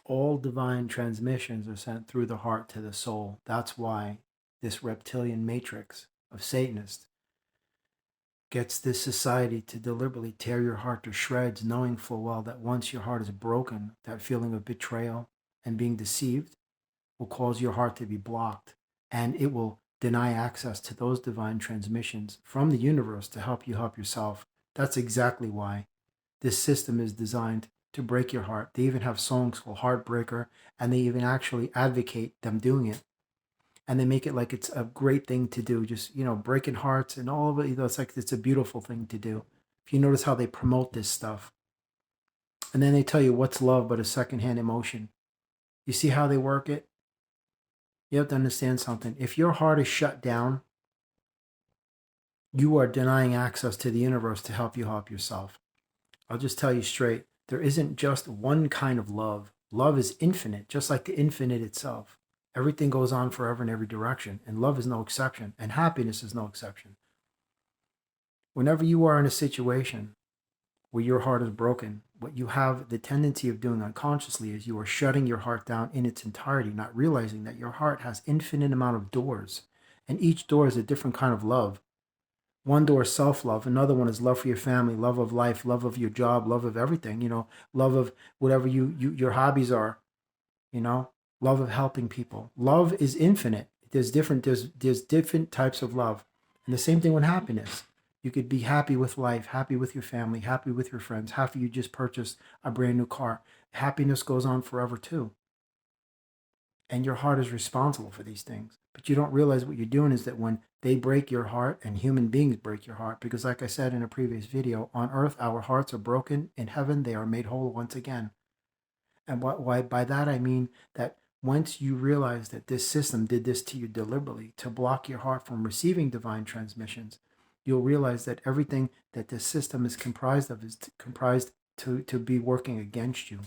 all divine transmissions are sent through the heart to the soul. That's why this reptilian matrix of Satanists gets this society to deliberately tear your heart to shreds, knowing full well that once your heart is broken, that feeling of betrayal and being deceived will cause your heart to be blocked, and it will deny access to those divine transmissions from the universe to help you help yourself. That's exactly why this system is designed to break your heart. They even have songs called Heartbreaker, and they even actually advocate them doing it. And they make it like it's a great thing to do, just, breaking hearts and all of it. It's like it's a beautiful thing to do. If you notice how they promote this stuff. And then they tell you what's love but a secondhand emotion. You see how they work it? You have to understand something. If your heart is shut down, you are denying access to the universe to help you help yourself. I'll just tell you straight, there isn't just one kind of love. Love is infinite, just like the infinite itself. Everything goes on forever in every direction, and love is no exception, and happiness is no exception. Whenever you are in a situation where your heart is broken, what you have the tendency of doing unconsciously is you are shutting your heart down in its entirety, not realizing that your heart has infinite amount of doors, and each door is a different kind of love. One door is self-love. Another one is love for your family, love of life, love of your job, love of everything, love of whatever your hobbies are, love of helping people. Love is infinite. There's different types of love. And the same thing with happiness. You could be happy with life, happy with your family, happy with your friends, happy you just purchased a brand new car. Happiness goes on forever too. And your heart is responsible for these things. But you don't realize what you're doing is that when they break your heart, and human beings break your heart, because like I said in a previous video, on earth our hearts are broken. In heaven they are made whole once again. And why by that I mean that once you realize that this system did this to you deliberately to block your heart from receiving divine transmissions, you'll realize that everything that this system is comprised of is comprised to be working against you.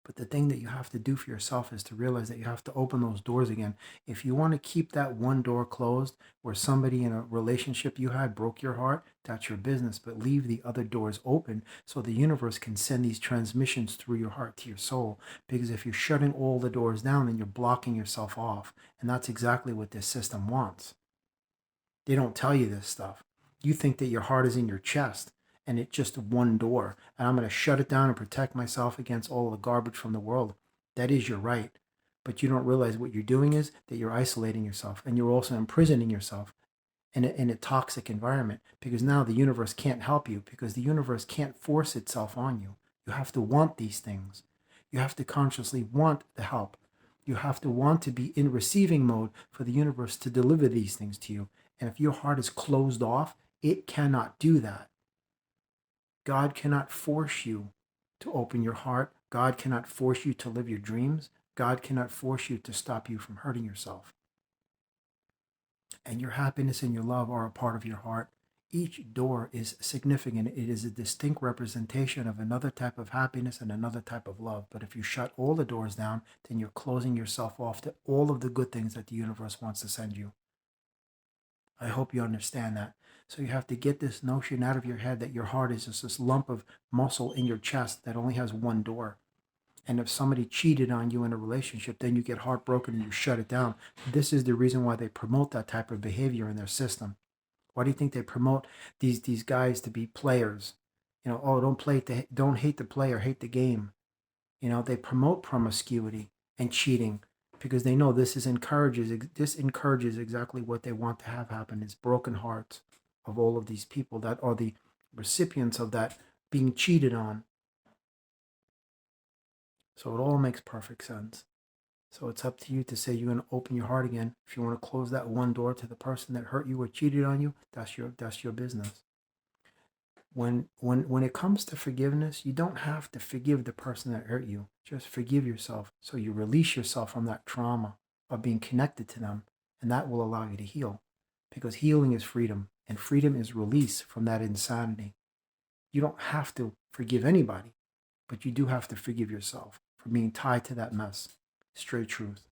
But the thing that you have to do for yourself is to realize that you have to open those doors again. If you want to keep that one door closed where somebody in a relationship you had broke your heart, that's your business. But leave the other doors open so the universe can send these transmissions through your heart to your soul. Because if you're shutting all the doors down, then you're blocking yourself off. And that's exactly what this system wants. They don't tell you this stuff. You think that your heart is in your chest and it's just one door, and I'm going to shut it down and protect myself against all the garbage from the world. That is your right. But you don't realize what you're doing is that you're isolating yourself, and you're also imprisoning yourself in a toxic environment, because now the universe can't help you, because the universe can't force itself on you. You have to want these things. You have to consciously want the help. You have to want to be in receiving mode for the universe to deliver these things to you. And if your heart is closed off, it cannot do that. God cannot force you to open your heart. God cannot force you to live your dreams. God cannot force you to stop you from hurting yourself. And your happiness and your love are a part of your heart. Each door is significant. It is a distinct representation of another type of happiness and another type of love. But if you shut all the doors down, then you're closing yourself off to all of the good things that the universe wants to send you. I hope you understand that. So you have to get this notion out of your head that your heart is just this lump of muscle in your chest that only has one door. And if somebody cheated on you in a relationship, then you get heartbroken and you shut it down. This is the reason why they promote that type of behavior in their system. Why do you think they promote these guys to be players? Don't hate the player, hate the game. They promote promiscuity and cheating because they know this encourages exactly what they want to have happen. It's broken hearts of all of these people that are the recipients of that being cheated on. So it all makes perfect sense. So it's up to you to say you're going to open your heart again. If you want to close that one door to the person that hurt you or cheated on you, that's your business. When it comes to forgiveness, you don't have to forgive the person that hurt you. Just forgive yourself so you release yourself from that trauma of being connected to them, and that will allow you to heal. Because healing is freedom, and freedom is release from that insanity. You don't have to forgive anybody, but you do have to forgive yourself for being tied to that mess. Straight truth.